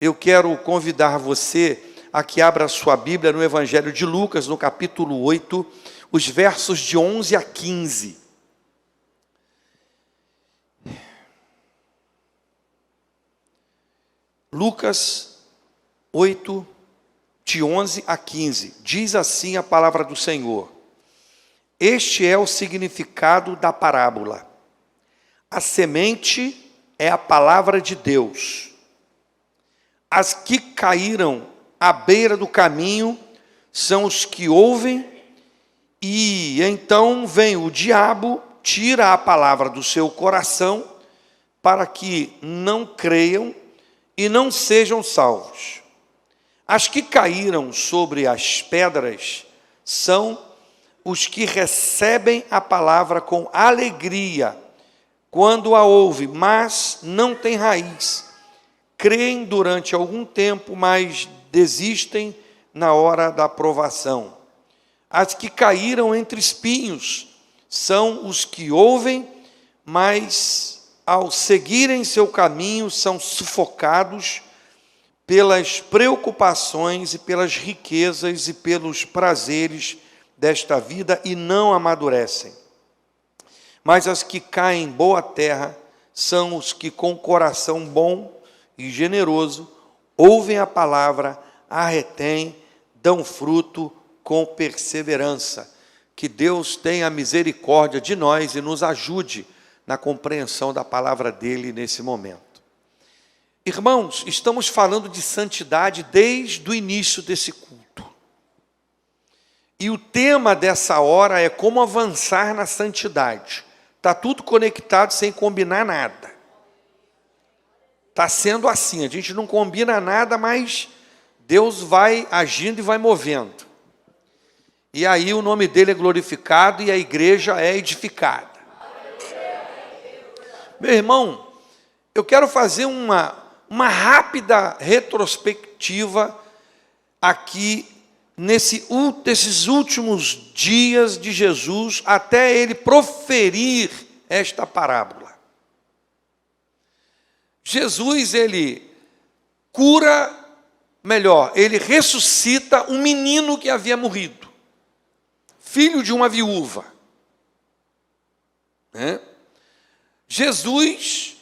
Eu quero convidar você a que abra a sua Bíblia no Evangelho de Lucas, no capítulo 8, os versos de 11 a 15. Lucas 8, de 11 a 15. Diz assim a palavra do Senhor. Este é o significado da parábola. A semente é a palavra de Deus. As que caíram à beira do caminho são os que ouvem, e então vem o diabo, tira a palavra do seu coração, para que não creiam e não sejam salvos. As que caíram sobre as pedras são os que recebem a palavra com alegria, quando a ouvem, mas não têm raiz. Creem durante algum tempo, mas desistem na hora da provação. As que caíram entre espinhos são os que ouvem, mas ao seguirem seu caminho são sufocados pelas preocupações e pelas riquezas e pelos prazeres desta vida e não amadurecem. Mas as que caem em boa terra são os que com coração bom e generoso ouvem a palavra, a retêm, dão fruto com perseverança. Que Deus tenha misericórdia de nós e nos ajude na compreensão da palavra dele nesse momento. Irmãos, estamos falando de santidade desde o início desse culto. E o tema dessa hora é como avançar na santidade. Está tudo conectado sem combinar nada. Está sendo assim, a gente não combina nada, mas Deus vai agindo e vai movendo. E aí o nome dele é glorificado e a igreja é edificada. Meu irmão, eu quero fazer uma rápida retrospectiva aqui nesses últimos dias de Jesus, até ele proferir esta parábola. Jesus, ele ele ressuscita um menino que havia morrido, filho de uma viúva. Jesus,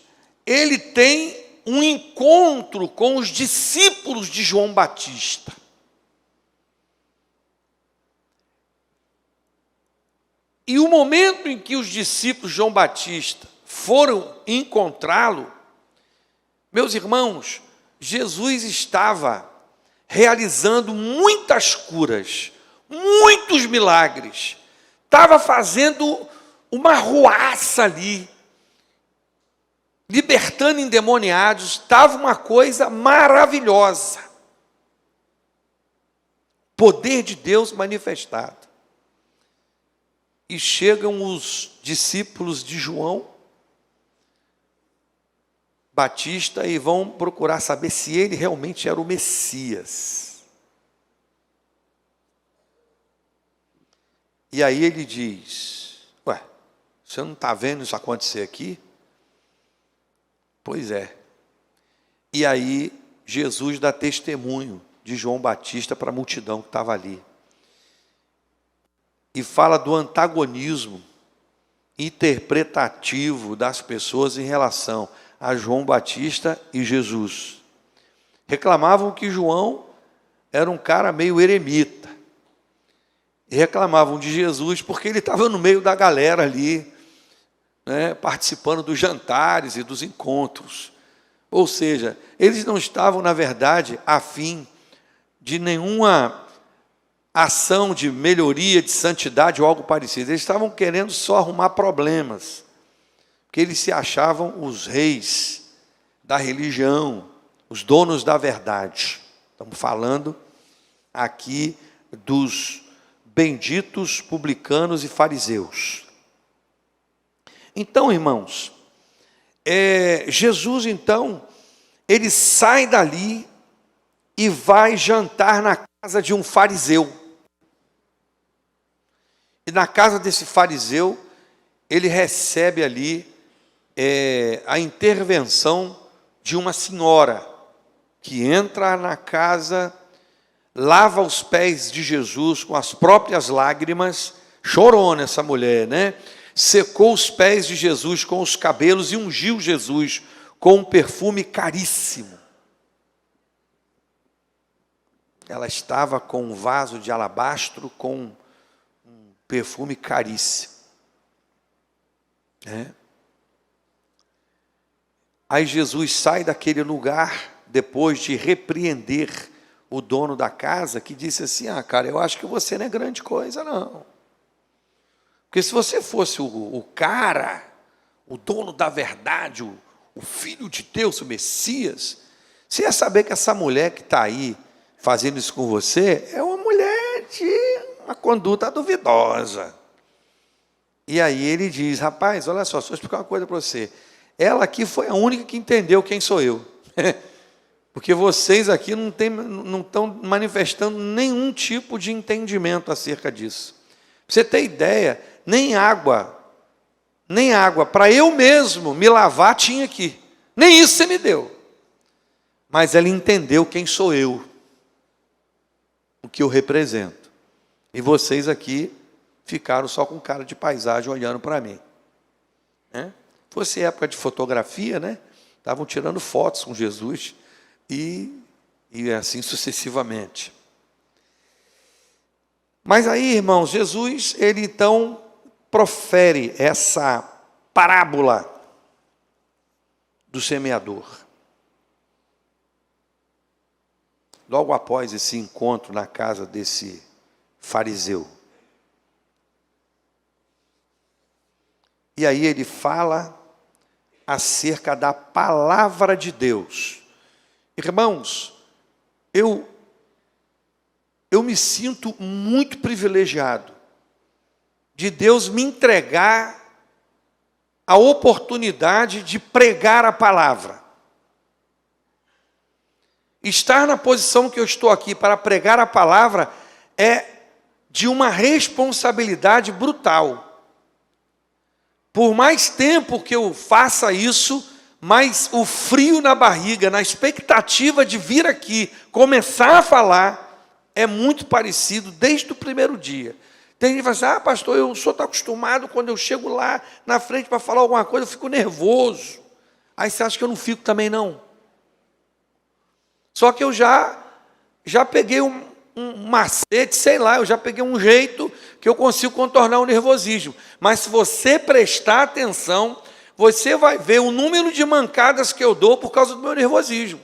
ele tem um encontro com os discípulos de João Batista. E o momento em que os discípulos de João Batista foram encontrá-lo, meus irmãos, Jesus estava realizando muitas curas, muitos milagres, estava fazendo uma ruaça ali, libertando endemoniados, estava uma coisa maravilhosa. Poder de Deus manifestado. E chegam os discípulos de João Batista e vão procurar saber se ele realmente era o Messias. E aí ele diz, ué, você não está vendo isso acontecer aqui? Pois é. E aí Jesus dá testemunho de João Batista para a multidão que estava ali. E fala do antagonismo interpretativo das pessoas em relação a João Batista e Jesus. Reclamavam que João era um cara meio eremita. E reclamavam de Jesus porque ele estava no meio da galera ali, participando dos jantares e dos encontros. Ou seja, eles não estavam, na verdade, a fim de nenhuma ação de melhoria, de santidade ou algo parecido. Eles estavam querendo só arrumar problemas, porque eles se achavam os reis da religião, os donos da verdade. Estamos falando aqui dos benditos publicanos e fariseus. Então, irmãos, Jesus, então, ele sai dali e vai jantar na casa de um fariseu. E na casa desse fariseu, ele recebe ali a intervenção de uma senhora, que entra na casa, lava os pés de Jesus com as próprias lágrimas, chorou essa mulher, né? Secou os pés de Jesus com os cabelos e ungiu Jesus com um perfume caríssimo. Ela estava com um vaso de alabastro com um perfume caríssimo. Aí Jesus sai daquele lugar, depois de repreender o dono da casa, que disse assim: cara, eu acho que você não é grande coisa, não. Porque se você fosse o cara, o dono da verdade, o Filho de Deus, o Messias, você ia saber que essa mulher que está aí fazendo isso com você é uma mulher de uma conduta duvidosa. E aí ele diz: rapaz, olha só, vou explicar uma coisa para você. Ela aqui foi a única que entendeu quem sou eu. Porque vocês aqui não estão manifestando nenhum tipo de entendimento acerca disso. Pra você ter ideia, nem água para eu mesmo me lavar tinha aqui. Nem isso você me deu. Mas ela entendeu quem sou eu, o que eu represento. E vocês aqui ficaram só com cara de paisagem olhando para mim. Fosse época de fotografia, né? Estavam tirando fotos com Jesus e assim sucessivamente. Mas aí, irmãos, Jesus, ele então profere essa parábola do semeador. Logo após esse encontro na casa desse fariseu. E aí ele fala acerca da palavra de Deus. Irmãos, eu me sinto muito privilegiado de Deus me entregar a oportunidade de pregar a palavra. Estar na posição que eu estou aqui para pregar a palavra é de uma responsabilidade brutal. Por mais tempo que eu faça isso, mais o frio na barriga, na expectativa de vir aqui, começar a falar, é muito parecido desde o primeiro dia. Tem gente que fala assim: pastor, o senhor está acostumado, quando eu chego lá na frente para falar alguma coisa, eu fico nervoso. Aí você acha que eu não fico também, não? Só que eu já peguei um macete, sei lá, eu já peguei um jeito que eu consigo contornar o nervosismo. Mas se você prestar atenção, você vai ver o número de mancadas que eu dou por causa do meu nervosismo.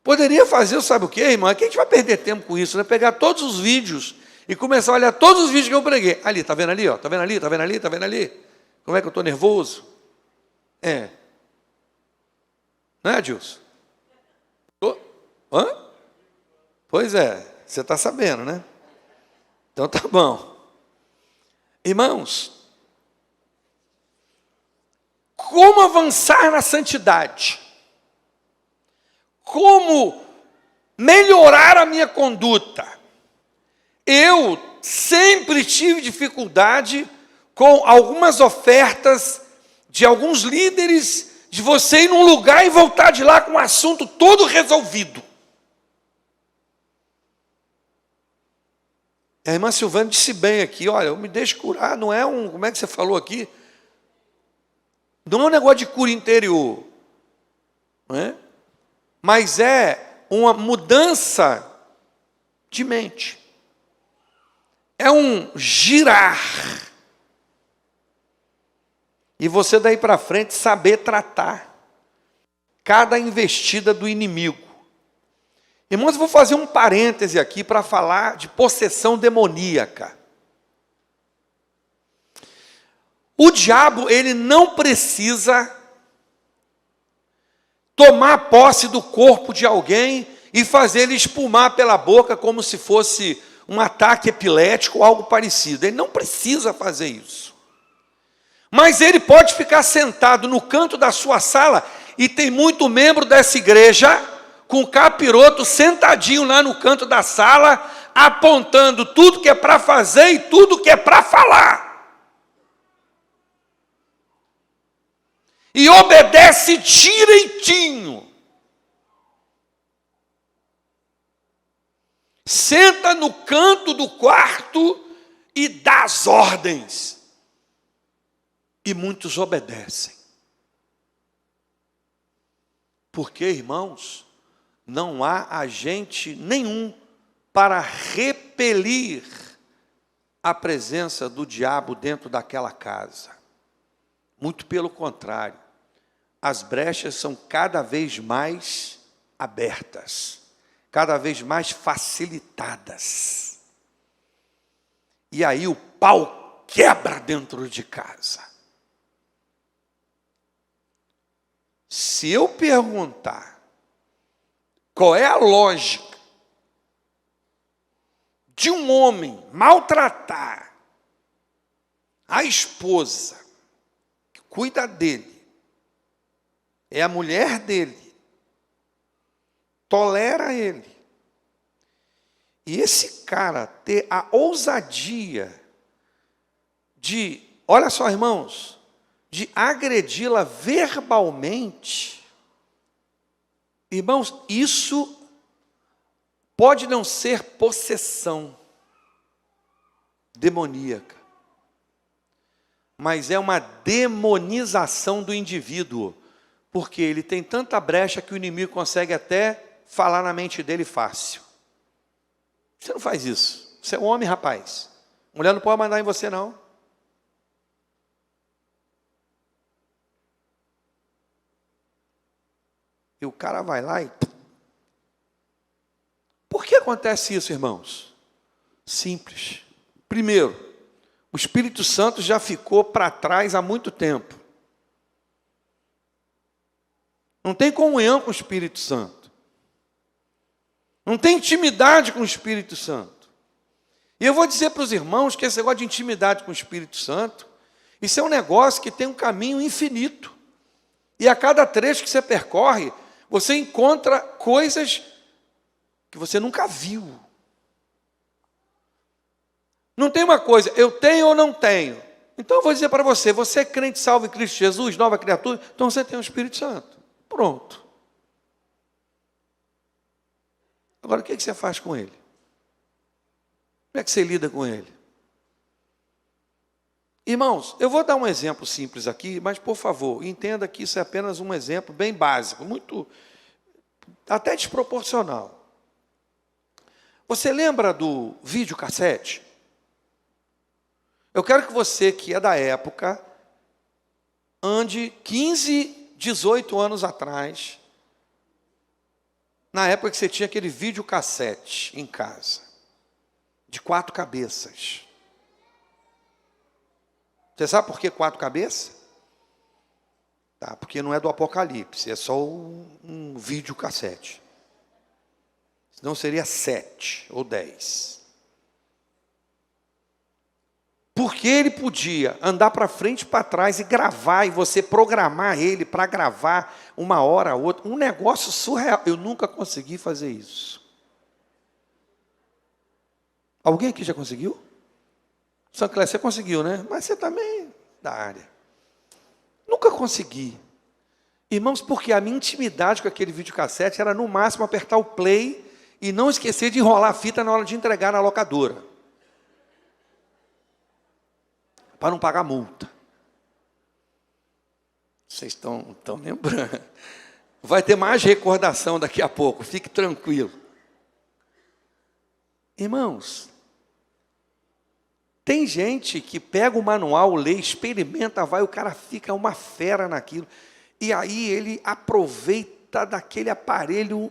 Poderia fazer, sabe o quê, irmão? É que a gente vai perder tempo com isso, né? Pegar todos os vídeos e começar a olhar todos os vídeos que eu preguei. Ali, tá vendo ali, ó? Tá vendo ali, tá vendo ali, tá vendo ali? Como é que eu estou nervoso? Não é, Adilson? Pois é, você está sabendo, né? Então tá bom. Irmãos, como avançar na santidade? Como melhorar a minha conduta? Eu sempre tive dificuldade com algumas ofertas de alguns líderes, de você ir num lugar e voltar de lá com o assunto todo resolvido. A irmã Silvana disse bem aqui: olha, eu me deixo curar, não é como é que você falou aqui? Não é um negócio de cura interior, não é? Mas é uma mudança de mente. É um girar. E você daí para frente saber tratar cada investida do inimigo. Irmãos, eu vou fazer um parêntese aqui para falar de possessão demoníaca. O diabo, ele não precisa tomar posse do corpo de alguém e fazer ele espumar pela boca como se fosse um ataque epilético ou algo parecido. Ele não precisa fazer isso. Mas ele pode ficar sentado no canto da sua sala, e tem muito membro dessa igreja com capiroto sentadinho lá no canto da sala, apontando tudo que é para fazer e tudo que é para falar. e obedece direitinho. Senta no canto do quarto e dá as ordens. E muitos obedecem. Porque, irmãos, não há agente nenhum para repelir a presença do diabo dentro daquela casa. Muito pelo contrário, as brechas são cada vez mais abertas, cada vez mais facilitadas. E aí o pau quebra dentro de casa. Se eu perguntar qual é a lógica de um homem maltratar a esposa que cuida dele, é a mulher dele, tolera ele, e esse cara ter a ousadia de, olha só, irmãos, de agredi-la verbalmente, irmãos, isso pode não ser possessão demoníaca, mas é uma demonização do indivíduo, porque ele tem tanta brecha que o inimigo consegue até falar na mente dele fácil. Você não faz isso. Você é um homem, rapaz. Mulher não pode mandar em você, não. E o cara vai lá e... Por que acontece isso, irmãos? Simples. Primeiro, o Espírito Santo já ficou para trás há muito tempo. Não tem comunhão com o Espírito Santo. Não tem intimidade com o Espírito Santo. E eu vou dizer para os irmãos que esse negócio de intimidade com o Espírito Santo, isso é um negócio que tem um caminho infinito. E a cada trecho que você percorre, você encontra coisas que você nunca viu. Não tem uma coisa, eu tenho ou não tenho. Então eu vou dizer para você, você é crente salvo em Cristo Jesus, nova criatura, então você tem o Espírito Santo. Pronto. Agora o que você faz com ele? Como é que você lida com ele? Irmãos, eu vou dar um exemplo simples aqui, mas por favor, entenda que isso é apenas um exemplo bem básico, muito, até desproporcional. Você lembra do videocassete? Eu quero que você, que é da época, ande 15, 18 anos atrás, na época que você tinha aquele videocassete em casa, de 4 cabeças. Você sabe por que 4 cabeças? Tá, porque não é do Apocalipse, é só um videocassete. Senão seria 7 ou 10. Porque ele podia andar para frente e para trás e gravar, e você programar ele para gravar 1 hora, outra. Um negócio surreal. Eu nunca consegui fazer isso. Alguém aqui já conseguiu? São Cléber, você conseguiu, né? Mas você também da área. Nunca consegui. Irmãos, porque a minha intimidade com aquele videocassete era no máximo apertar o play e não esquecer de enrolar a fita na hora de entregar na locadora. Para não pagar multa. Vocês estão lembrando? Vai ter mais recordação daqui a pouco, fique tranquilo. Irmãos, tem gente que pega o manual, lê, experimenta, vai, o cara fica uma fera naquilo. E aí ele aproveita daquele aparelho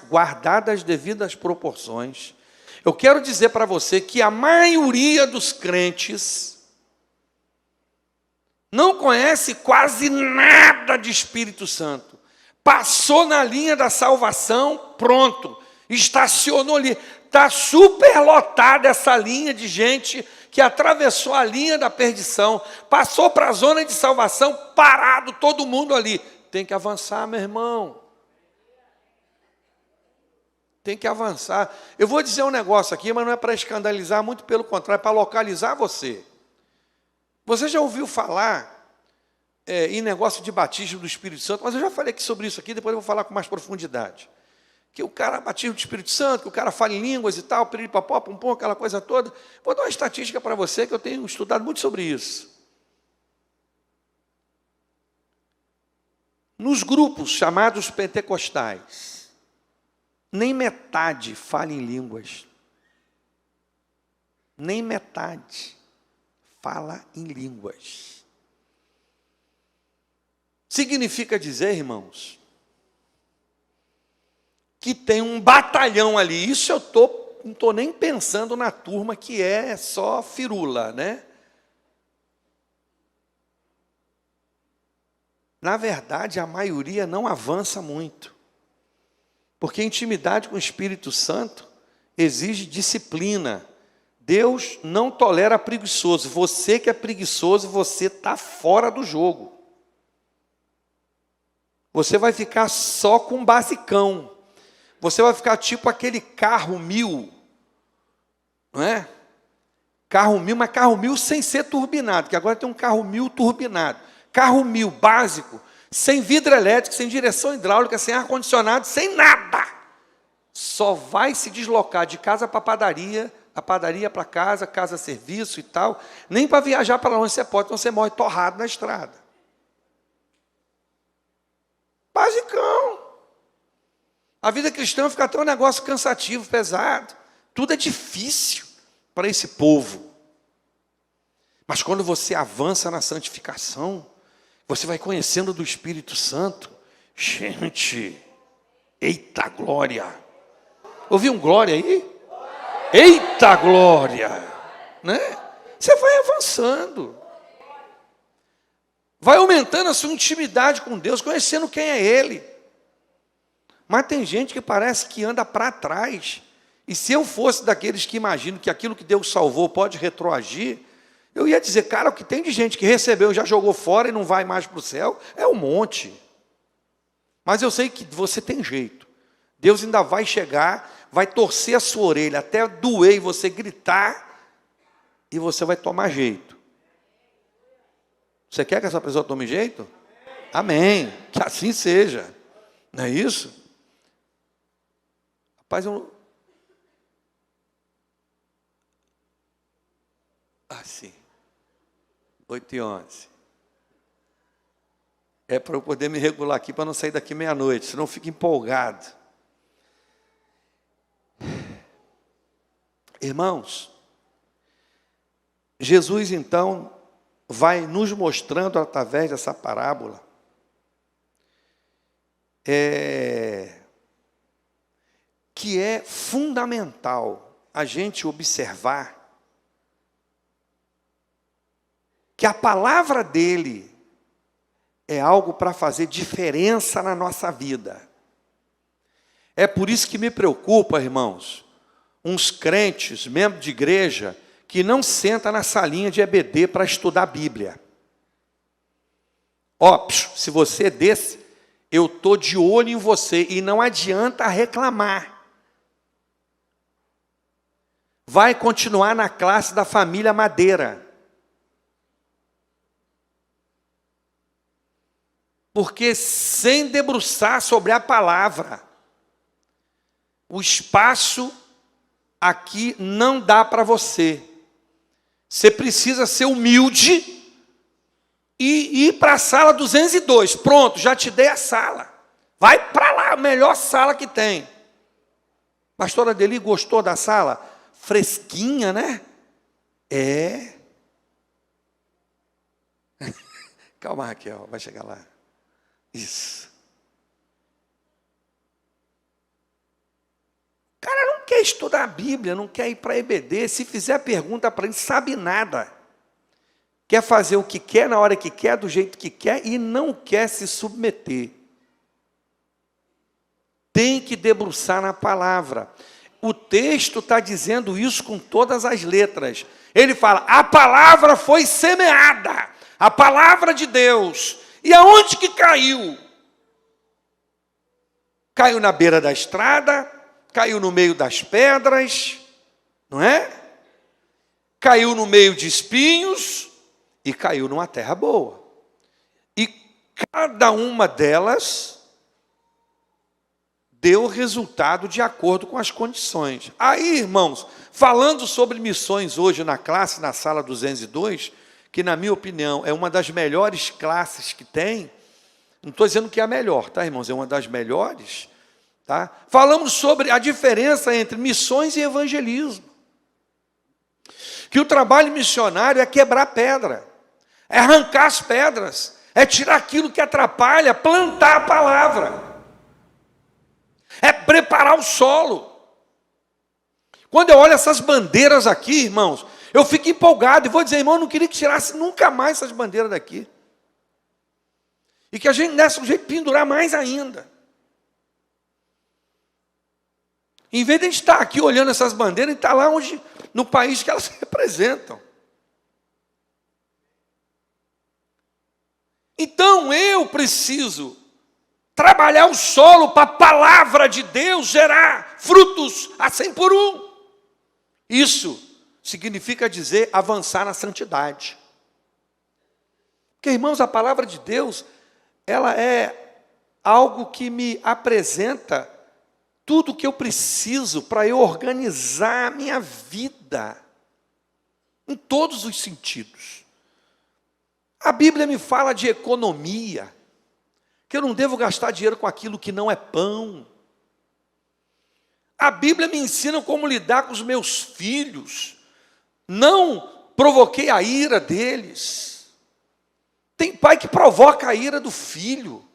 guardadas as devidas proporções. Eu quero dizer para você que a maioria dos crentes não conhece quase nada de Espírito Santo. Passou na linha da salvação, pronto, estacionou ali. Está superlotada essa linha de gente que atravessou a linha da perdição, passou para a zona de salvação, parado, todo mundo ali. Tem que avançar, meu irmão. Tem que avançar. Eu vou dizer um negócio aqui, mas não é para escandalizar, muito pelo contrário, é para localizar você. Você já ouviu falar em negócio de batismo do Espírito Santo, mas eu já falei aqui sobre isso aqui, depois eu vou falar com mais profundidade. Que o cara batismo do Espírito Santo, que o cara fala em línguas e tal, piripapó, pum, aquela coisa toda. Vou dar uma estatística para você, que eu tenho estudado muito sobre isso. Nos grupos chamados pentecostais, nem metade fala em línguas. Nem metade fala em línguas. Significa dizer, irmãos, que tem um batalhão ali. Isso eu não estou nem pensando na turma que é só firula, né? Na verdade, a maioria não avança muito. Porque intimidade com o Espírito Santo exige disciplina. Deus não tolera preguiçoso. Você que é preguiçoso, você está fora do jogo. Você vai ficar só com um basicão. Você vai ficar tipo aquele carro 1000, não é? Carro 1000, mas carro 1000 sem ser turbinado, que agora tem um carro 1000 turbinado. Carro 1000 básico, sem vidro elétrico, sem direção hidráulica, sem ar-condicionado, sem nada. Só vai se deslocar de casa para a padaria para casa, casa serviço e tal. Nem para viajar para longe você pode, então você morre torrado na estrada. Basicão. A vida cristã fica até um negócio cansativo, pesado. Tudo é difícil para esse povo. Mas quando você avança na santificação, você vai conhecendo do Espírito Santo. Gente, eita glória. Ouviu um glória aí? Eita glória. Né? Você vai avançando. Vai aumentando a sua intimidade com Deus, conhecendo quem é Ele. Mas tem gente que parece que anda para trás. E se eu fosse daqueles que imaginam que aquilo que Deus salvou pode retroagir, eu ia dizer, cara, o que tem de gente que recebeu, já jogou fora e não vai mais para o céu, é um monte. Mas eu sei que você tem jeito. Deus ainda vai chegar, vai torcer a sua orelha, até doer e você gritar, e você vai tomar jeito. Você quer que essa pessoa tome jeito? Amém. Que assim seja. Não é isso? Rapaz, assim. 8h11. É para eu poder me regular aqui, para não sair daqui meia-noite, senão eu fico empolgado. Irmãos, Jesus então vai nos mostrando através dessa parábola que é fundamental a gente observar que a palavra dele é algo para fazer diferença na nossa vida. É por isso que me preocupa, irmãos, uns crentes, membros de igreja, que não senta na salinha de EBD para estudar a Bíblia. Ó, se você é desse, eu estou de olho em você e não adianta reclamar. Vai continuar na classe da família Madeira. Porque sem debruçar sobre a palavra, o espaço aqui não dá para você. Você precisa ser humilde e ir para a sala 202. Pronto, já te dei a sala. Vai para lá, a melhor sala que tem. Pastora Adeli gostou da sala? Fresquinha, né? É. Calma, Raquel, vai chegar lá. Isso. O cara não quer estudar a Bíblia, não quer ir para a EBD. Se fizer pergunta para ele, sabe nada. Quer fazer o que quer, na hora que quer, do jeito que quer, e não quer se submeter. Tem que debruçar na palavra. O texto está dizendo isso com todas as letras. Ele fala, a palavra foi semeada. A palavra de Deus. E aonde que caiu? Caiu na beira da estrada, caiu no meio das pedras, não é? Caiu no meio de espinhos e caiu numa terra boa. E Cada uma delas deu resultado de acordo com as condições. Aí, irmãos, falando sobre missões hoje na classe, na sala 202, que na minha opinião é uma das melhores classes que tem, não estou dizendo que é a melhor, tá, irmãos? É uma das melhores, tá? Falamos sobre a diferença entre missões e evangelismo. Que o trabalho missionário é quebrar pedra, é arrancar as pedras, é tirar aquilo que atrapalha, plantar a palavra, é preparar o solo. Quando eu olho essas bandeiras aqui, irmãos, eu fico empolgado e vou dizer, irmão, eu não queria que tirasse nunca mais essas bandeiras daqui. E que a gente desse um jeito de pendurar mais ainda. Em vez de a gente estar aqui olhando essas bandeiras, a gente está lá onde, no país que elas representam. Então eu preciso trabalhar o solo para a palavra de Deus gerar frutos a 100 por 1. Isso significa dizer avançar na santidade. Porque, irmãos, a palavra de Deus, ela é algo que me apresenta tudo o que eu preciso para eu organizar a minha vida, em todos os sentidos. A Bíblia me fala de economia, que eu não devo gastar dinheiro com aquilo que não é pão. A Bíblia me ensina como lidar com os meus filhos. Não provoquei a ira deles. Tem pai que provoca a ira do filho.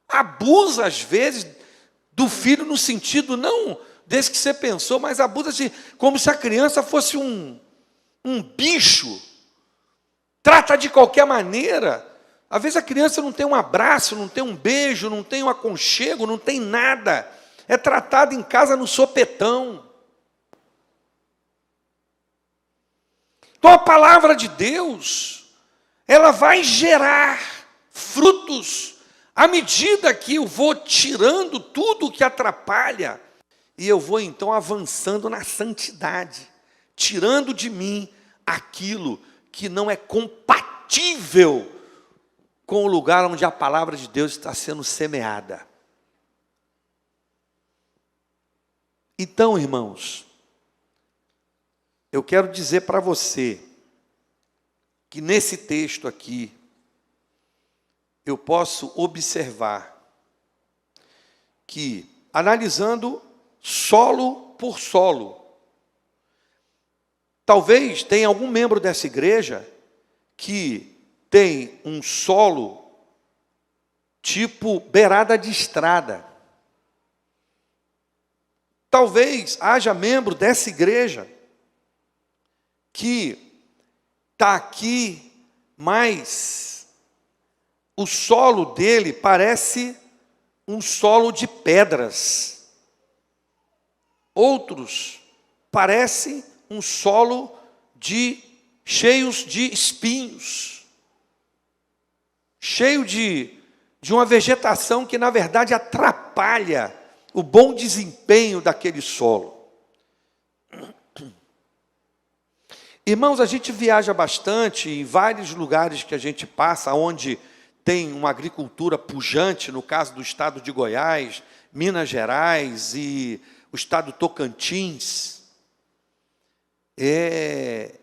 Abusa, às vezes, do filho no sentido não desse que você pensou, mas abusa como se a criança fosse um bicho. Trata de qualquer maneira. Às vezes a criança não tem um abraço, não tem um beijo, não tem um aconchego, não tem nada. É tratada em casa no sopetão. Então a palavra de Deus, ela vai gerar frutos à medida que eu vou tirando tudo que atrapalha e eu vou então avançando na santidade, tirando de mim aquilo que não é compatível com o lugar onde a palavra de Deus está sendo semeada. Então, irmãos, eu quero dizer para você que nesse texto aqui, eu posso observar que, analisando solo por solo, talvez tenha algum membro dessa igreja que tem um solo tipo beirada de estrada. Talvez haja membro dessa igreja que está aqui, mas o solo dele parece um solo de pedras. Outros parece um solo cheios de espinhos, cheio de uma vegetação que, na verdade, atrapalha o bom desempenho daquele solo. Irmãos, a gente viaja bastante em vários lugares que a gente passa, onde tem uma agricultura pujante, no caso do estado de Goiás, Minas Gerais e o estado Tocantins.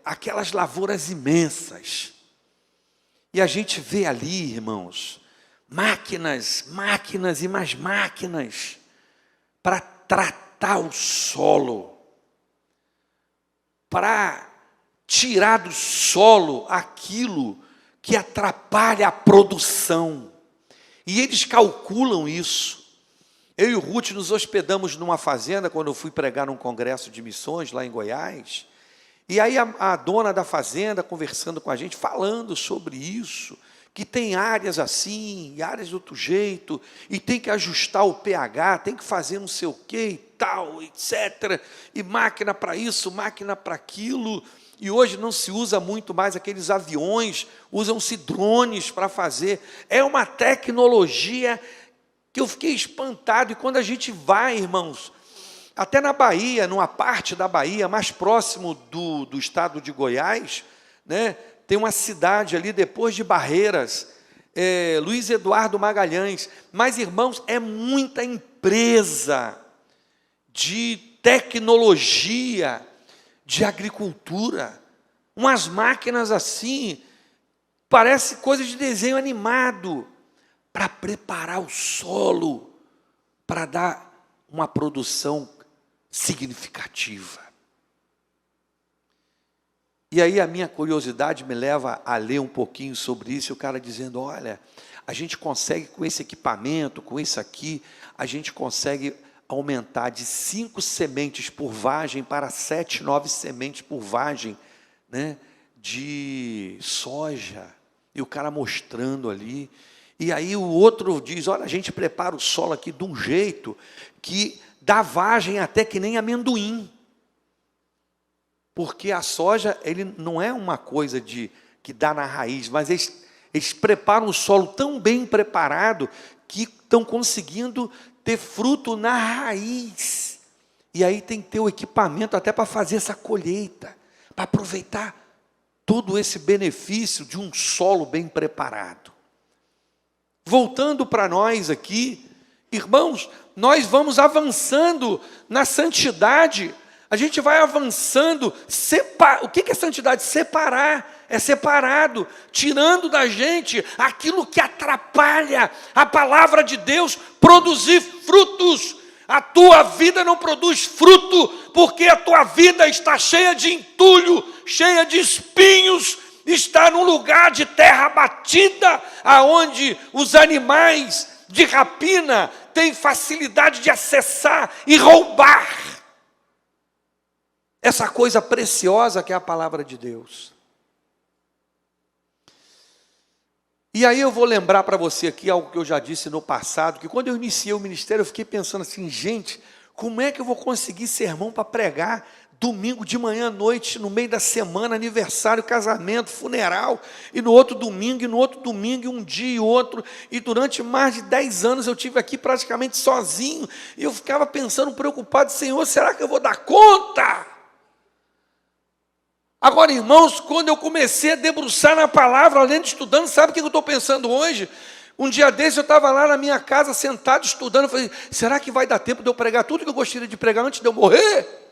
Aquelas lavouras imensas. E a gente vê ali, irmãos, máquinas e mais máquinas para tratar o solo, para tirar do solo aquilo que atrapalha a produção. E eles calculam isso. Eu e o Ruth nos hospedamos numa fazenda, quando eu fui pregar num congresso de missões lá em Goiás. E aí a dona da fazenda conversando com a gente, falando sobre isso, que tem áreas assim, áreas de outro jeito, e tem que ajustar o pH, tem que fazer não sei o quê e tal, etc. E máquina para isso, máquina para aquilo. E hoje não se usa muito mais aqueles aviões, usam-se drones para fazer. É uma tecnologia que eu fiquei espantado. E quando a gente vai, irmãos, até na Bahia, numa parte da Bahia, mais próximo do estado de Goiás, né, tem uma cidade ali, depois de Barreiras, Luiz Eduardo Magalhães. Mas, irmãos, é muita empresa de tecnologia, de agricultura, umas máquinas assim, parece coisa de desenho animado, para preparar o solo, para dar uma produção significativa. E aí a minha curiosidade me leva a ler um pouquinho sobre isso, e o cara dizendo, olha, a gente consegue com esse equipamento, com isso aqui, a gente consegue aumentar de 5 sementes por vagem para 7, 9 sementes por vagem, né, de soja. E o cara mostrando ali. E aí o outro diz, olha, a gente prepara o solo aqui de um jeito que dá vagem até que nem amendoim. Porque a soja, ele não é uma coisa que dá na raiz, mas eles preparam o solo tão bem preparado que estão conseguindo ter fruto na raiz. E aí tem que ter o equipamento até para fazer essa colheita, para aproveitar todo esse benefício de um solo bem preparado. Voltando para nós aqui, irmãos, nós vamos avançando na santidade, a gente vai avançando. O que é santidade? Separar. É separado, tirando da gente aquilo que atrapalha a palavra de Deus produzir frutos. A tua vida não produz fruto, porque a tua vida está cheia de entulho, cheia de espinhos, está num lugar de terra batida, aonde os animais de rapina têm facilidade de acessar e roubar essa coisa preciosa que é a palavra de Deus. E aí eu vou lembrar para você aqui algo que eu já disse no passado, que quando eu iniciei o ministério eu fiquei pensando assim, gente, como é que eu vou conseguir sermão para pregar domingo de manhã à noite, no meio da semana, aniversário, casamento, funeral, e no outro domingo, e no outro domingo, e um dia e outro, e durante mais de 10 anos eu tive aqui praticamente sozinho, e eu ficava pensando, preocupado, Senhor, será que eu vou dar conta? Agora, irmãos, quando eu comecei a debruçar na palavra, além de estudando, sabe o que eu estou pensando hoje? Um dia desse eu estava lá na minha casa, sentado, estudando, eu falei, será que vai dar tempo de eu pregar tudo que eu gostaria de pregar antes de eu morrer?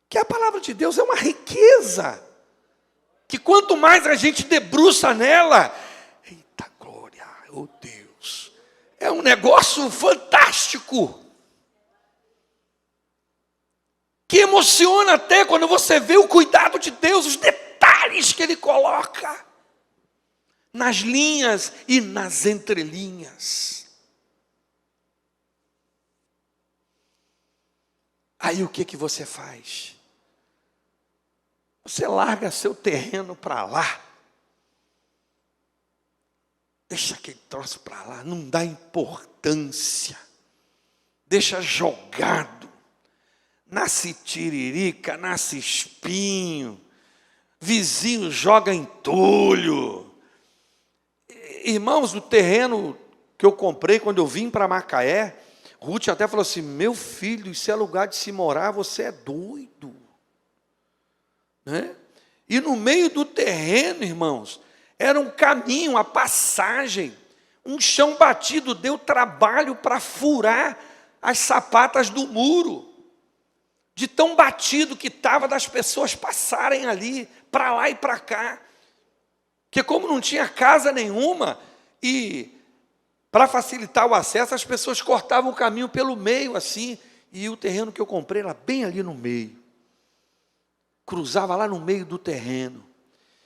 Que a palavra de Deus é uma riqueza, que quanto mais a gente debruça nela, eita glória, oh Deus, é um negócio fantástico, que emociona até quando você vê o cuidado de Deus, os detalhes que Ele coloca nas linhas e nas entrelinhas. Aí o que você faz? Você larga seu terreno para lá, deixa aquele troço para lá, não dá importância, deixa jogado. Nasce tiririca, nasce espinho, vizinho joga entulho. Irmãos, o terreno que eu comprei quando eu vim para Macaé, Ruth até falou assim, meu filho, isso é lugar de se morar, você é doido. Né? E no meio do terreno, irmãos, era um caminho, a passagem, um chão batido, deu trabalho para furar as sapatas do muro. De tão batido que estava das pessoas passarem ali, para lá e para cá. Porque como não tinha casa nenhuma, e para facilitar o acesso, as pessoas cortavam o caminho pelo meio, assim, e o terreno que eu comprei era bem ali no meio. Cruzava lá no meio do terreno.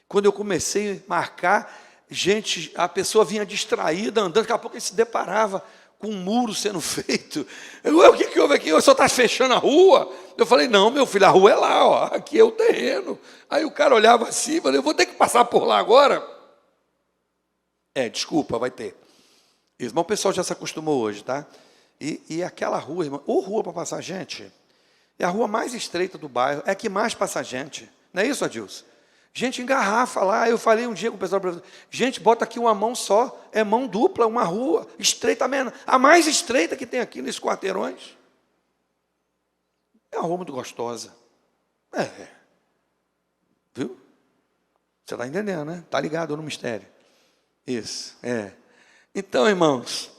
Quando eu comecei a marcar, gente, a pessoa vinha distraída, andando, daqui a pouco ele se deparava com um muro sendo feito. O que houve aqui? O senhor está fechando a rua? Eu falei, não, meu filho, a rua é lá, ó, aqui é o terreno. Aí o cara olhava assim, falei, eu vou ter que passar por lá agora? Desculpa, vai ter. Irmão, o pessoal já se acostumou hoje, tá? E aquela rua, irmão, ou rua para passar gente, é a rua mais estreita do bairro, é que mais passa gente. Não é isso, Adilson? Gente engarrafa lá, eu falei um dia com o pessoal, gente, bota aqui uma mão só, é mão dupla, uma rua, estreita, a mais estreita que tem aqui nesses quarteirões. É uma rua muito gostosa. Você está entendendo, né? Está ligado no mistério. Isso, é. Então, irmãos,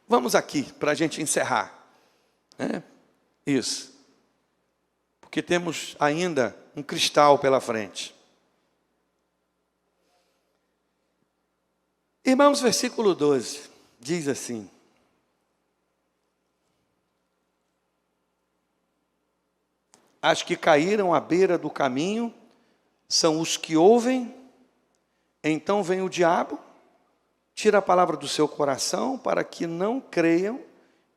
vamos aqui para a gente encerrar. Né? Isso. Porque temos ainda um cristal pela frente. Irmãos, versículo 12, diz assim: as que caíram à beira do caminho são os que ouvem, então vem o diabo, tira a palavra do seu coração para que não creiam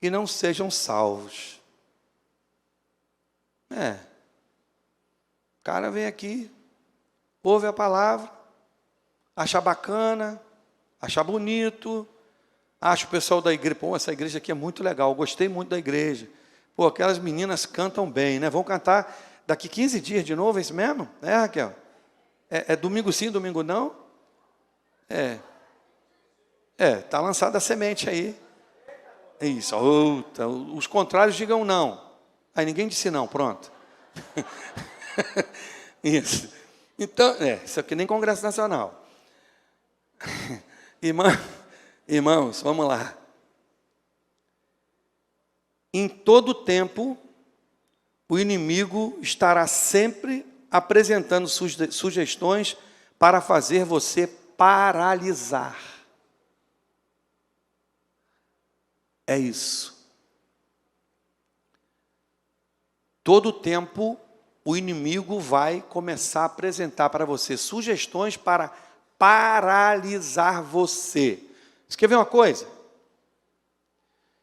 e não sejam salvos. O cara vem aqui, ouve a palavra, acha bacana, acha bonito, acha o pessoal da igreja, pô, essa igreja aqui é muito legal, eu gostei muito da igreja. Pô, aquelas meninas cantam bem, né? Vão cantar daqui 15 dias de novo, é isso mesmo? É, Raquel? É domingo sim, domingo não? Tá lançada a semente aí. É isso. Os contrários digam não. Aí ninguém disse não, pronto. Isso. Então, isso aqui nem Congresso Nacional. Irmãos, vamos lá. Em todo tempo, o inimigo estará sempre apresentando sugestões para fazer você paralisar. É isso. Todo tempo, o inimigo vai começar a apresentar para você sugestões para paralisar você. Você quer ver uma coisa?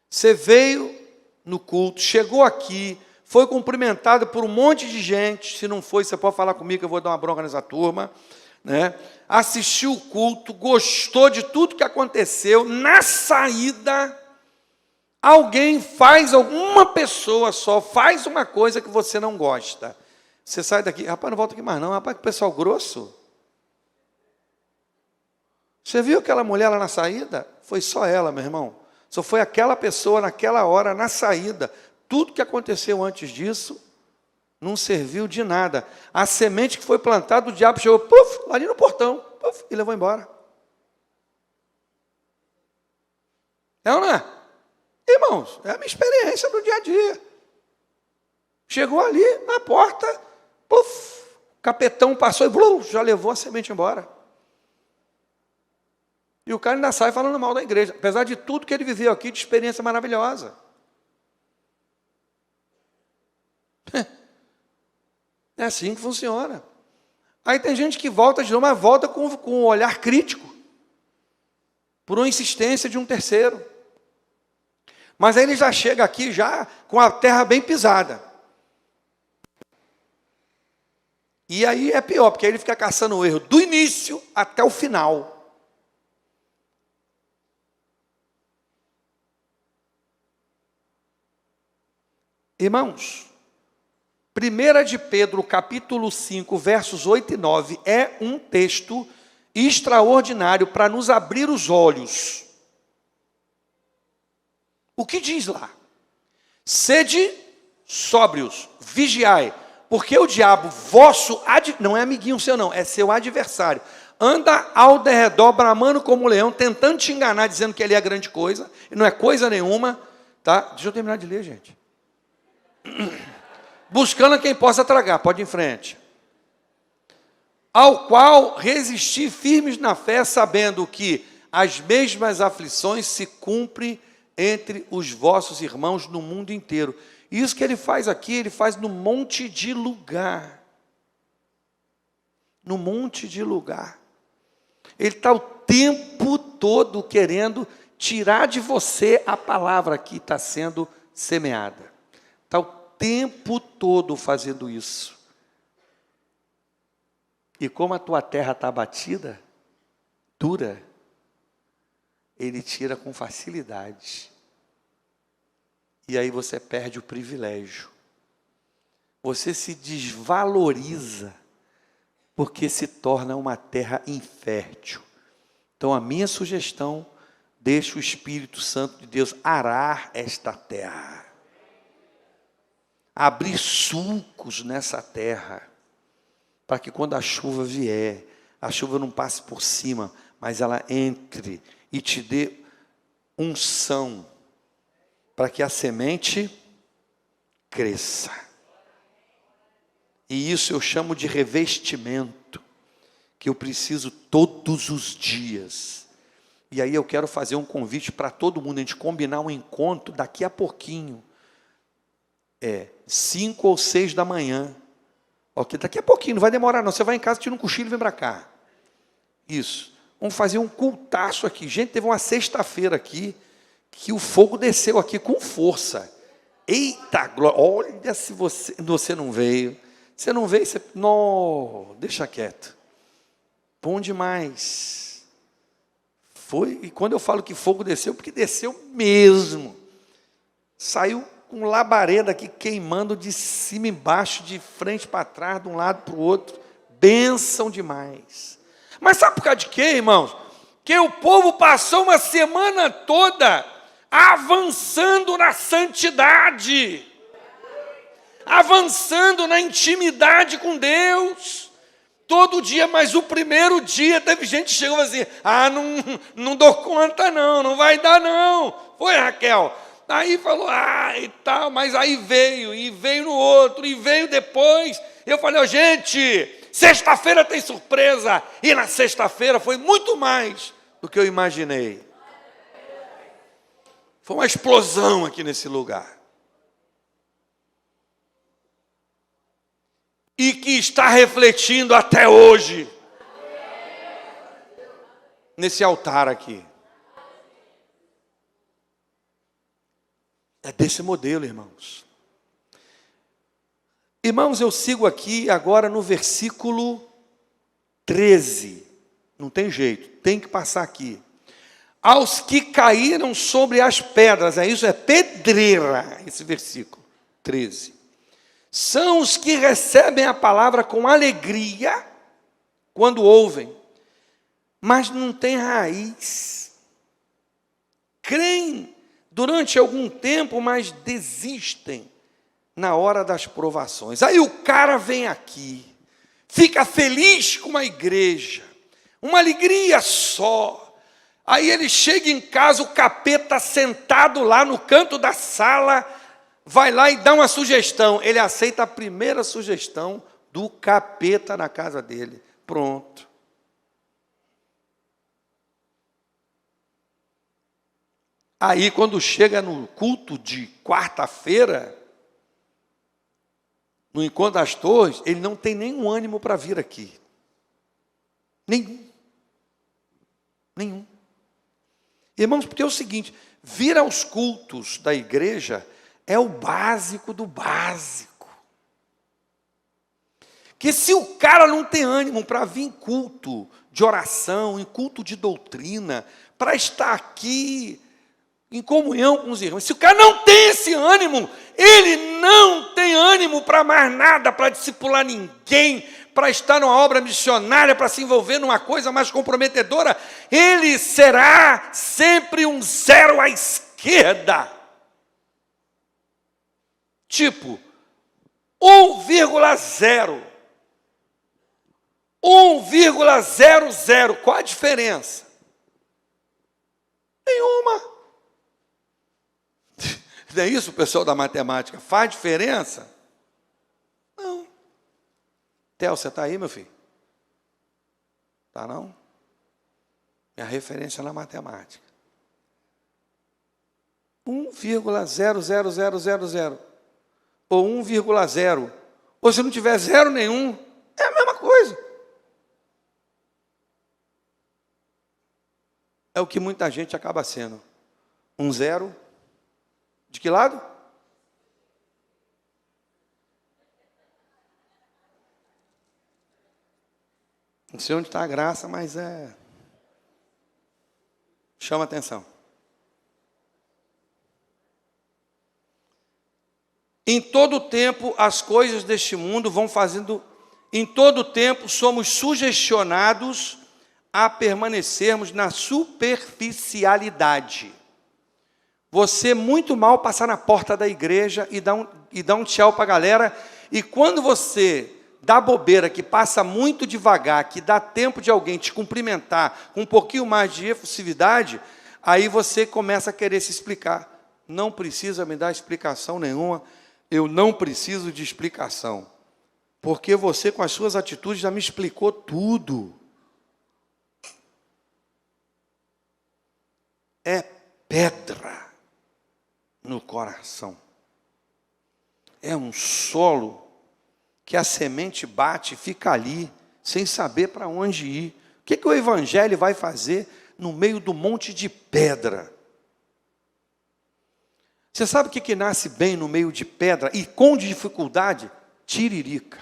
Você veio no culto, chegou aqui, foi cumprimentado por um monte de gente. Se não foi, você pode falar comigo que eu vou dar uma bronca nessa turma, né? Assistiu o culto, gostou de tudo que aconteceu. Na saída, alguma pessoa só faz uma coisa que você não gosta. Você sai daqui, rapaz, não volta aqui mais não, rapaz, que pessoal grosso. Você viu aquela mulher lá na saída? Foi só ela, meu irmão. Só foi aquela pessoa naquela hora, na saída. Tudo que aconteceu antes disso não serviu de nada. A semente que foi plantada, o diabo chegou, puf, ali no portão, puf, e levou embora. É ou não é? Irmãos, é a minha experiência no dia a dia. Chegou ali na porta, puf, o capetão passou e blum, já levou a semente embora. E o cara ainda sai falando mal da igreja, apesar de tudo que ele viveu aqui, de experiência maravilhosa. É assim que funciona. Aí tem gente que volta de novo, mas volta com um olhar crítico, por uma insistência de um terceiro. Mas aí ele já chega aqui já com a terra bem pisada. E aí é pior, porque aí ele fica caçando o erro do início até o final. Irmãos, 1 de Pedro, capítulo 5, versos 8 e 9, é um texto extraordinário para nos abrir os olhos. O que diz lá? Sede sóbrios, vigiai, porque o diabo, não é amiguinho seu não, é seu adversário, anda ao derredor, bramando como um leão, tentando te enganar, dizendo que ele é grande coisa, e não é coisa nenhuma, tá? Deixa eu terminar de ler, gente. Buscando a quem possa tragar, pode ir em frente. Ao qual resistir firmes na fé, sabendo que as mesmas aflições se cumprem entre os vossos irmãos no mundo inteiro. Isso que ele faz aqui, ele faz no monte de lugar. No monte de lugar. Ele está o tempo todo querendo tirar de você a palavra que está sendo semeada. Está o tempo todo fazendo isso. E como a tua terra está batida, dura, ele tira com facilidade. E aí você perde o privilégio. Você se desvaloriza, porque se torna uma terra infértil. Então a minha sugestão, deixa o Espírito Santo de Deus arar esta terra. Abrir sulcos nessa terra, para que quando a chuva vier, a chuva não passe por cima, mas ela entre e te dê unção para que a semente cresça. E isso eu chamo de revestimento, que eu preciso todos os dias. E aí eu quero fazer um convite para todo mundo, a gente combinar um encontro daqui a pouquinho. 5 ou 6 da manhã. Ok, daqui a pouquinho, não vai demorar não. Você vai em casa, tira um cochilo e vem para cá. Isso. Vamos fazer um cultaço aqui. Gente, teve uma sexta-feira aqui, que o fogo desceu aqui com força. Eita, glória. Olha, se você não veio. Você não veio, não, deixa quieto. Bom demais. Foi, e quando eu falo que fogo desceu, porque desceu mesmo. Saiu com labareda aqui queimando de cima embaixo, de frente para trás, de um lado para o outro. Bênção demais. Mas sabe por causa de quê, irmãos? Que o povo passou uma semana toda avançando na santidade, avançando na intimidade com Deus. Todo dia, mas o primeiro dia teve gente que chegou assim, não dou conta não vai dar não. Foi, Raquel? Aí falou, e tal, mas aí veio, e veio no outro, e veio depois. Eu falei, gente, sexta-feira tem surpresa. E na sexta-feira foi muito mais do que eu imaginei. Foi uma explosão aqui nesse lugar. E que está refletindo até hoje. Nesse altar aqui. É desse modelo, irmãos. Irmãos, eu sigo aqui agora no versículo 13. Não tem jeito, tem que passar aqui. Aos que caíram sobre as pedras, isso é pedreira, esse versículo 13. São os que recebem a palavra com alegria quando ouvem, mas não tem raiz. Creem durante algum tempo, mas desistem na hora das provações. Aí o cara vem aqui, fica feliz com a igreja, uma alegria só. Aí ele chega em casa, o capeta sentado lá no canto da sala, vai lá e dá uma sugestão. Ele aceita a primeira sugestão do capeta na casa dele. Pronto. Aí, quando chega no culto de quarta-feira, no Encontro das Torres, ele não tem nenhum ânimo para vir aqui. Nenhum. Irmãos, porque é o seguinte, vir aos cultos da igreja é o básico do básico. Que se o cara não tem ânimo para vir em culto de oração, em culto de doutrina, para estar aqui em comunhão com os irmãos, se o cara não tem esse ânimo, ele não tem ânimo para mais nada, para discipular ninguém, para estar numa obra missionária, para se envolver numa coisa mais comprometedora, ele será sempre um zero à esquerda. Tipo, 1,0. 1,00. Qual a diferença? Nenhuma. Não é isso, pessoal da matemática? Faz diferença? Não. Theo, você está aí, meu filho? Está não? Minha referência na matemática. 1,00000 ou 1,0. Ou se não tiver zero nenhum, é a mesma coisa. É o que muita gente acaba sendo. Um zero. De que lado? Não sei onde está a graça, mas chama atenção. Em todo tempo, as coisas deste mundo vão fazendo... Em todo tempo, somos sugestionados a permanecermos na superficialidade. Você muito mal passar na porta da igreja e dar um tchau para a galera, e quando você dá bobeira, que passa muito devagar, que dá tempo de alguém te cumprimentar com um pouquinho mais de efusividade, aí você começa a querer se explicar. Não precisa me dar explicação nenhuma, eu não preciso de explicação, porque você com as suas atitudes já me explicou tudo. É pedra no coração. É um solo que a semente bate e fica ali, sem saber para onde ir. O que o evangelho vai fazer no meio do monte de pedra? Você sabe o que nasce bem no meio de pedra e com dificuldade? Tiririca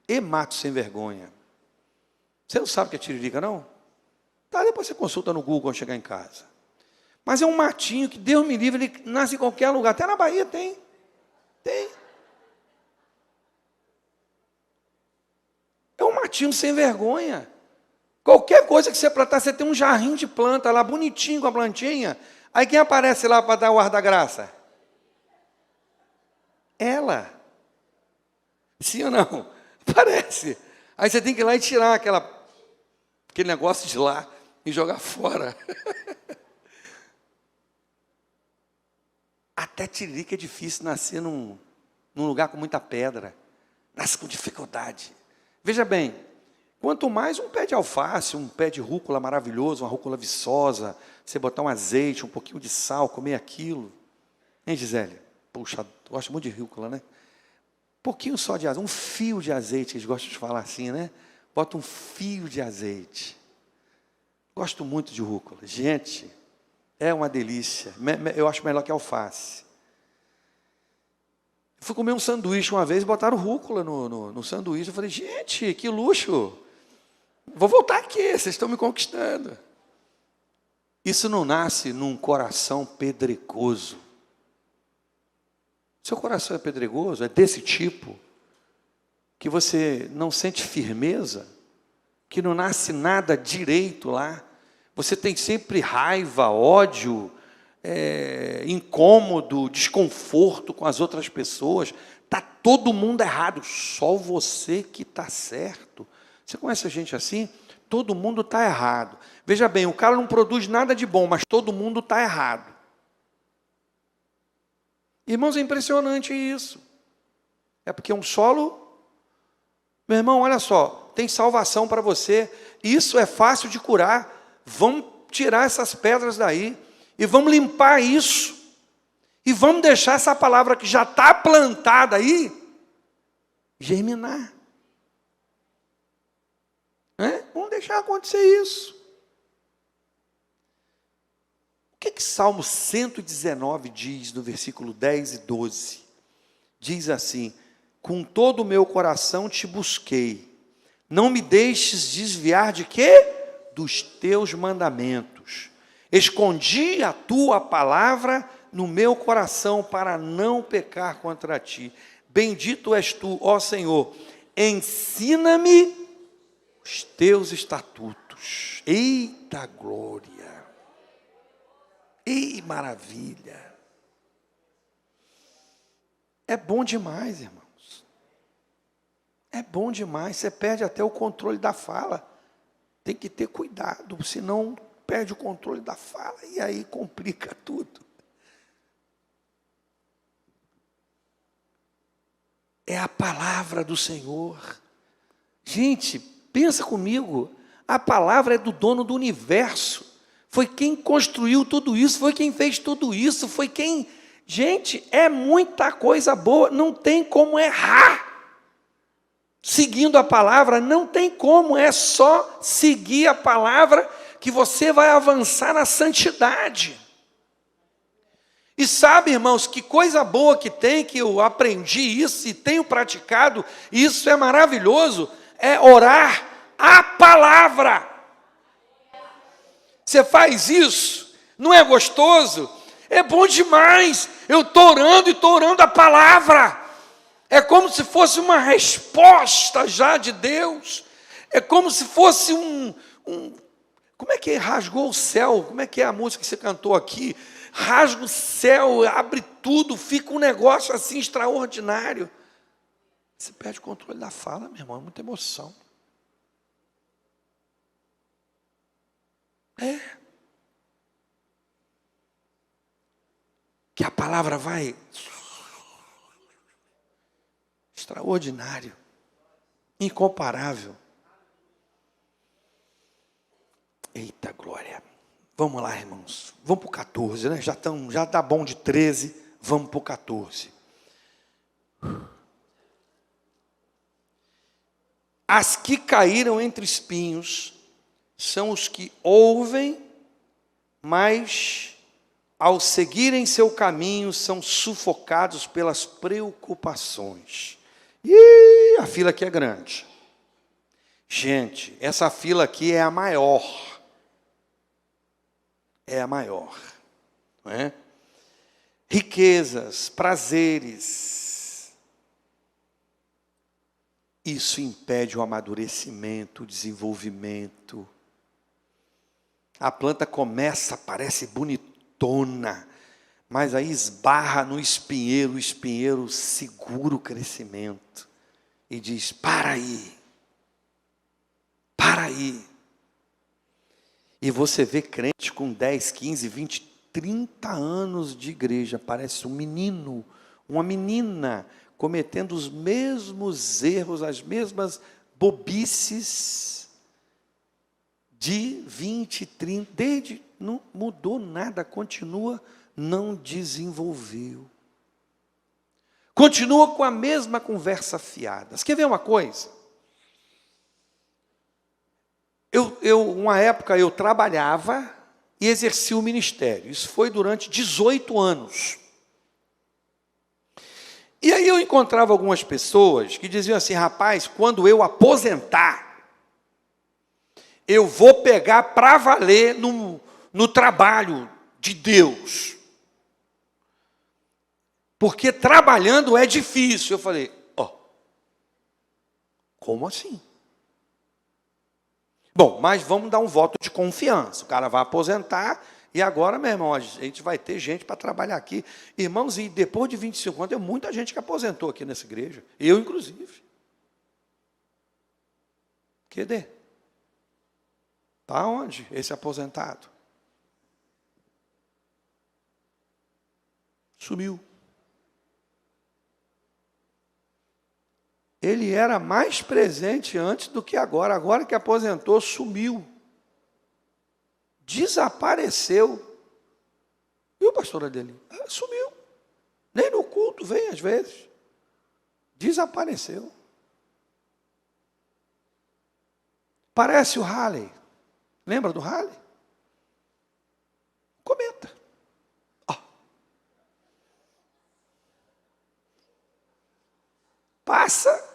e mato sem vergonha. Você não sabe o que é tiririca, não? Tá, depois você consulta no Google quando chegar em casa. Mas é um matinho que, Deus me livre, ele nasce em qualquer lugar. Até na Bahia tem. Tem. É um matinho sem vergonha. Qualquer coisa que você plantar, você tem um jarrinho de planta lá, bonitinho com a plantinha. Aí quem aparece lá para dar o ar da graça? Ela. Sim ou não? Parece. Aí você tem que ir lá e tirar aquele negócio de lá e jogar fora. Até tiririca é difícil nascer num lugar com muita pedra. Nasce com dificuldade. Veja bem, quanto mais um pé de alface, um pé de rúcula maravilhoso, uma rúcula viçosa, você botar um azeite, um pouquinho de sal, comer aquilo. Hein, Gisele? Puxa, gosto muito de rúcula, né? Um pouquinho só de azeite, um fio de azeite, que eles gostam de falar assim, né? Bota um fio de azeite. Gosto muito de rúcula. Gente, é uma delícia. Eu acho melhor que alface. Fui comer um sanduíche uma vez, botaram rúcula no sanduíche. Eu falei, gente, que luxo. Vou voltar aqui, vocês estão me conquistando. Isso não nasce num coração pedregoso. Seu coração é pedregoso, é desse tipo, que você não sente firmeza, que não nasce nada direito lá. Você tem sempre raiva, ódio, incômodo, desconforto com as outras pessoas. Está todo mundo errado, só você que está certo. Você conhece a gente assim? Todo mundo está errado. Veja bem, o cara não produz nada de bom, mas todo mundo está errado. Irmãos, é impressionante isso. É porque é um solo... Meu irmão, olha só, tem salvação para você. Isso é fácil de curar. Vamos tirar essas pedras daí. E vamos limpar isso. E vamos deixar essa palavra que já está plantada aí, germinar. Vamos deixar acontecer isso. O que Salmo 119 diz no versículo 10 e 12? Diz assim: com todo o meu coração te busquei, não me deixes desviar de quê? Dos teus mandamentos. Escondi a tua palavra no meu coração para não pecar contra ti. Bendito és tu, ó Senhor, ensina-me os teus estatutos. Eita glória! Ei, maravilha! É bom demais, irmãos. É bom demais. Você perde até o controle da fala. Tem que ter cuidado, senão perde o controle da fala e aí complica tudo. É a palavra do Senhor. Gente, pensa comigo. A palavra é do dono do universo. Foi quem construiu tudo isso, foi quem fez tudo isso, foi quem... Gente, é muita coisa boa, não tem como errar. Seguindo a palavra, não tem como, é só seguir a palavra que você vai avançar na santidade. E sabe, irmãos, que coisa boa que tem, que eu aprendi isso e tenho praticado, e isso é maravilhoso, é orar a palavra. Você faz isso, não é gostoso? É bom demais. Eu estou orando e estou orando a palavra. É como se fosse uma resposta já de Deus. É como se fosse como é que é? Rasgou o céu? Como é que é a música que você cantou aqui? Rasga o céu, abre tudo, fica um negócio assim extraordinário. Você perde o controle da fala, meu irmão, é muita emoção. Que a palavra vai extraordinário, incomparável. Eita glória. Vamos lá, irmãos. Vamos para o 14, né? Já dá bom de 13, vamos para o 14. As que caíram entre espinhos são os que ouvem, mas ao seguirem seu caminho são sufocados pelas preocupações. E a fila aqui é grande. Gente, essa fila aqui é a maior. É a maior. Não é? Riquezas, prazeres. Isso impede o amadurecimento, o desenvolvimento. A planta começa, parece bonitona, mas aí esbarra no espinheiro, o espinheiro segura o crescimento e diz: para aí. Para aí. E você vê crente com 10, 15, 20, 30 anos de igreja, parece um menino, uma menina, cometendo os mesmos erros, as mesmas bobices de 20, 30, desde não mudou nada, continua, não desenvolveu. Continua com a mesma conversa fiada. Você quer ver uma coisa? Uma época eu trabalhava e exercia o ministério. Isso foi durante 18 anos. E aí eu encontrava algumas pessoas que diziam assim: rapaz, quando eu aposentar, eu vou pegar para valer no trabalho de Deus. Porque trabalhando é difícil. Eu falei: como assim? Bom, mas vamos dar um voto de confiança. O cara vai aposentar e agora, meu irmão, a gente vai ter gente para trabalhar aqui. Irmãos, e depois de 25 anos, tem muita gente que aposentou aqui nessa igreja. Eu, inclusive. Cadê? Está onde esse aposentado? Sumiu. Ele era mais presente antes do que agora. Agora que aposentou, sumiu. Desapareceu. E o pastor Adeli? Sumiu. Nem no culto vem às vezes. Desapareceu. Parece o Halley. Lembra do Halley? Comenta. Passa.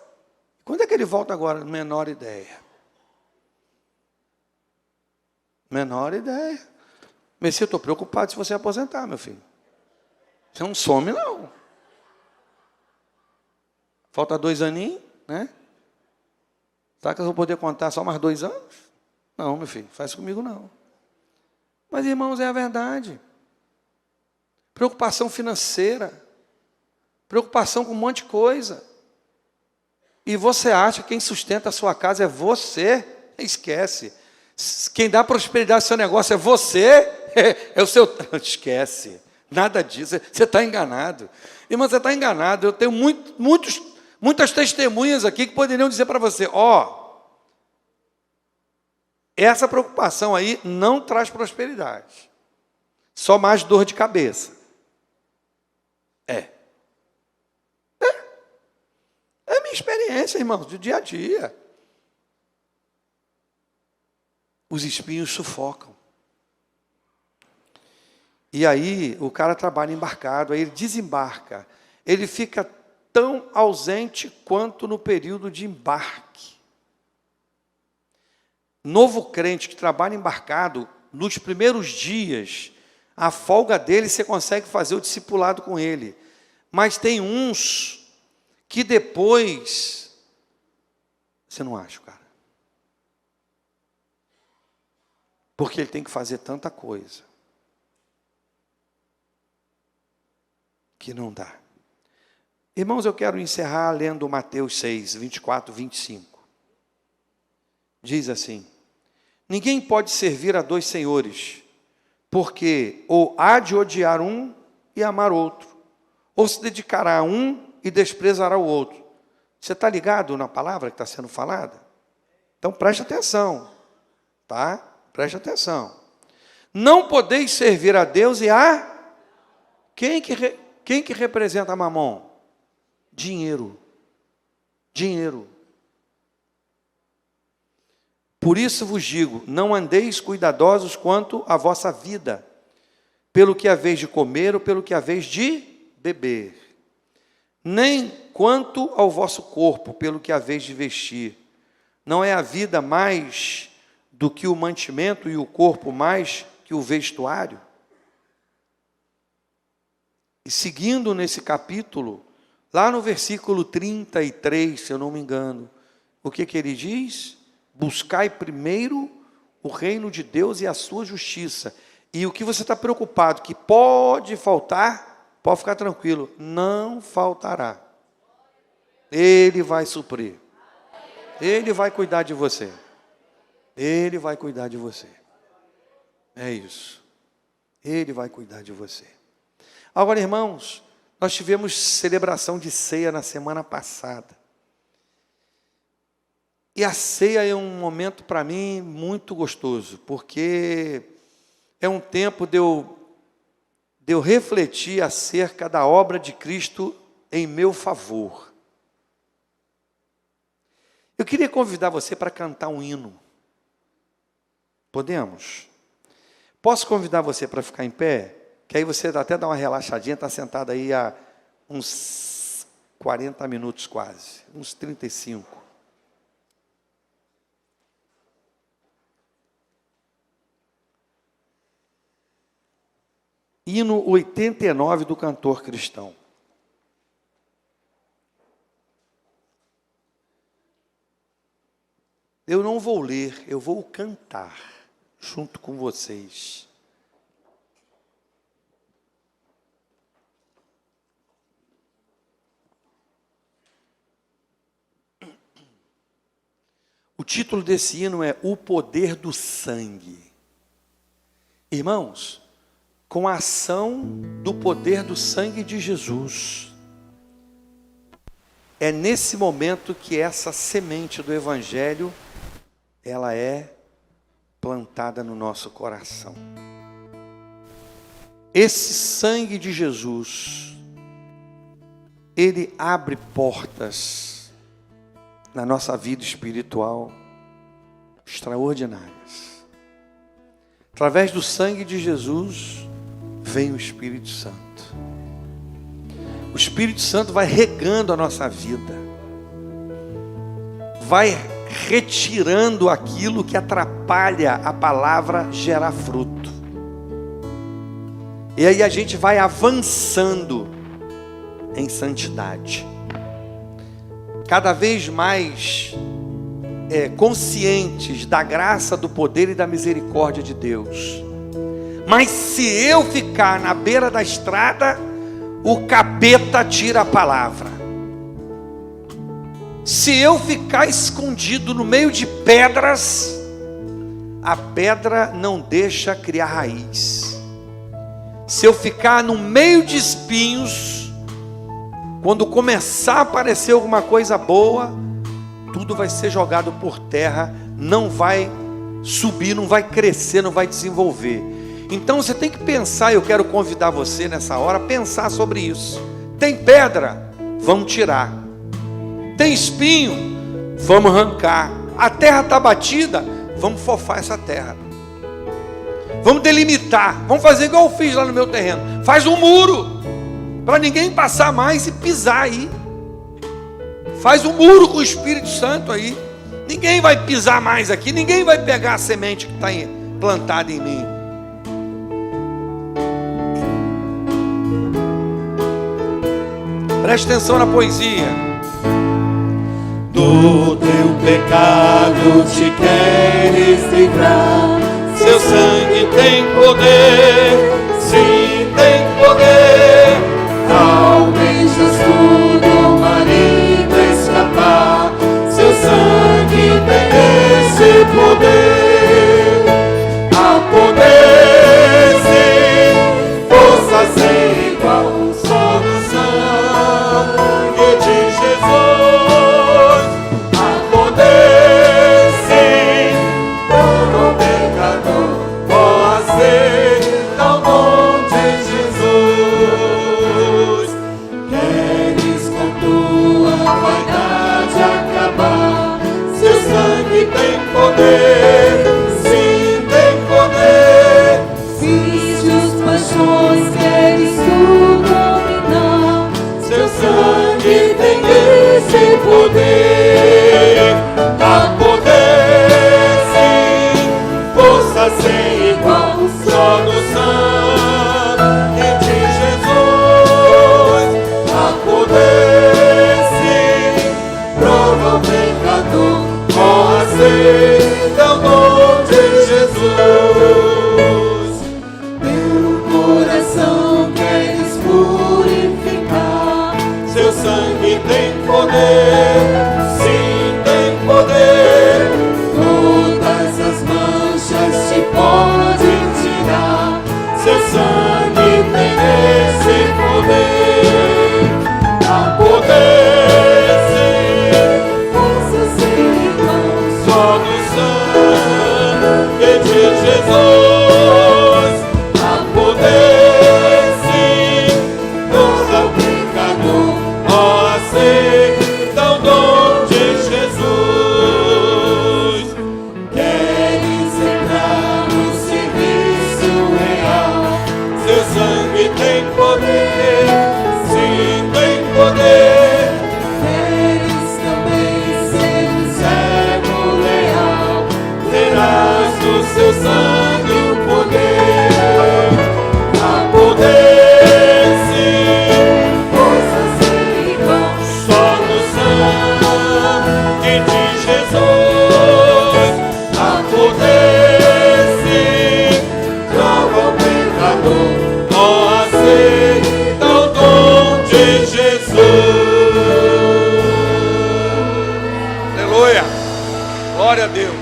Quando é que ele volta agora? Menor ideia. Menor ideia. Mas eu estou preocupado se você aposentar, meu filho. Você não some, não. Falta 2 aninhos, né? Será que eu vou poder contar só mais 2 anos? Não, meu filho, faz comigo não. Mas, irmãos, é a verdade. Preocupação financeira. Preocupação com um monte de coisa. E você acha que quem sustenta a sua casa é você? Esquece. Quem dá prosperidade ao seu negócio é você? É o seu... Esquece. Nada disso. Você está enganado. Irmão, você está enganado. Eu tenho muitas testemunhas aqui que poderiam dizer para você: essa preocupação aí não traz prosperidade. Só mais dor de cabeça. É a minha experiência, irmãos, do dia a dia. Os espinhos sufocam. E aí o cara trabalha embarcado, aí ele desembarca. Ele fica tão ausente quanto no período de embarque. Novo crente que trabalha embarcado, nos primeiros dias, a folga dele, você consegue fazer o discipulado com ele. Mas tem uns que depois, você não acha, cara. Porque ele tem que fazer tanta coisa que não dá. Irmãos, eu quero encerrar lendo Mateus 6, 24, 25. Diz assim: ninguém pode servir a dois senhores, porque ou há de odiar um e amar outro, ou se dedicará a um e desprezará o outro. Você está ligado na palavra que está sendo falada? Então preste atenção, tá? Preste atenção. Não podeis servir a Deus e a... Quem que representa Mamon? Dinheiro. Dinheiro. Por isso vos digo, não andeis cuidadosos quanto à vossa vida, pelo que haveis de comer ou pelo que haveis de beber, nem quanto ao vosso corpo, pelo que haveis de vestir. Não é a vida mais do que o mantimento e o corpo mais que o vestuário? E seguindo nesse capítulo, lá no versículo 33, se eu não me engano, o que ele diz? Buscai primeiro o reino de Deus e a sua justiça. E o que você está preocupado, que pode faltar, pode ficar tranquilo, não faltará. Ele vai suprir. Ele vai cuidar de você. Ele vai cuidar de você. É isso. Ele vai cuidar de você. Agora, irmãos, nós tivemos celebração de ceia na semana passada. E a ceia é um momento para mim muito gostoso, porque é um tempo de eu refletir acerca da obra de Cristo em meu favor. Eu queria convidar você para cantar um hino. Podemos? Posso convidar você para ficar em pé? Que aí você até dá uma relaxadinha, está sentado aí há uns 40 minutos quase, uns 35. Hino 89 do cantor cristão. Eu não vou ler, eu vou cantar junto com vocês. O título desse hino é O Poder do Sangue. Irmãos, com a ação do poder do sangue de Jesus, é nesse momento que essa semente do Evangelho, ela é plantada no nosso coração. Esse sangue de Jesus, ele abre portas na nossa vida espiritual extraordinárias. Através do sangue de Jesus vem o Espírito Santo. O Espírito Santo vai regando a nossa vida, vai retirando aquilo que atrapalha a palavra gerar fruto. E aí a gente vai avançando em santidade, cada vez mais conscientes da graça, do poder e da misericórdia de Deus. Mas se eu ficar na beira da estrada, o capeta tira a palavra. Se eu ficar escondido no meio de pedras, a pedra não deixa criar raiz. Se eu ficar no meio de espinhos, quando começar a aparecer alguma coisa boa, tudo vai ser jogado por terra, não vai subir, não vai crescer, não vai desenvolver. Então você tem que pensar, eu quero convidar você nessa hora a pensar sobre isso. Tem pedra? Vamos tirar. Tem espinho? Vamos arrancar. A terra está batida? Vamos fofar essa terra. Vamos delimitar. Vamos fazer igual eu fiz lá no meu terreno. Faz um muro, para ninguém passar mais e pisar aí. Faz um muro com o Espírito Santo aí. Ninguém vai pisar mais aqui. Ninguém vai pegar a semente que está plantada em mim. Preste atenção na poesia. Do teu pecado te queres livrar. Seu sangue tem poder, sim, tem poder. Almejas tudo poder, há poder sim, força sem igual, só no sangue de Jesus. Há poder sim, todo pecador pode aceitar o dom de Jesus. Queres com tua vaidade acabar? Seu sangue tem poder, sim, tem poder. Vícios, paixões, queres tu dominar? Seu sangue tem esse poder. Há poder, sim, força sem igual, só no sangue de Jesus. Há poder, sim, prova o pecador, aceita o dom de Jesus. Meu coração queres purificar? Seu sangue tem poder, sim, tem poder. Todas as manchas te pode tirar. Seu sangue tem esse poder. Há poder, sim, Força sem igual, só no sangue de Jesus. Há poder, sim, todo pecador aceita o dom de Jesus. Queres entrar no serviço real? Seu sangue tem poder, sim, tem poder. queres também ser um Servo leal, terás no seu sangue o poder. Há poder, sim, força sem igual, só no sangue de Jesus. Há poder, sim, prova o pecador, aceita o dom de Jesus. Aleluia. Glória a Deus.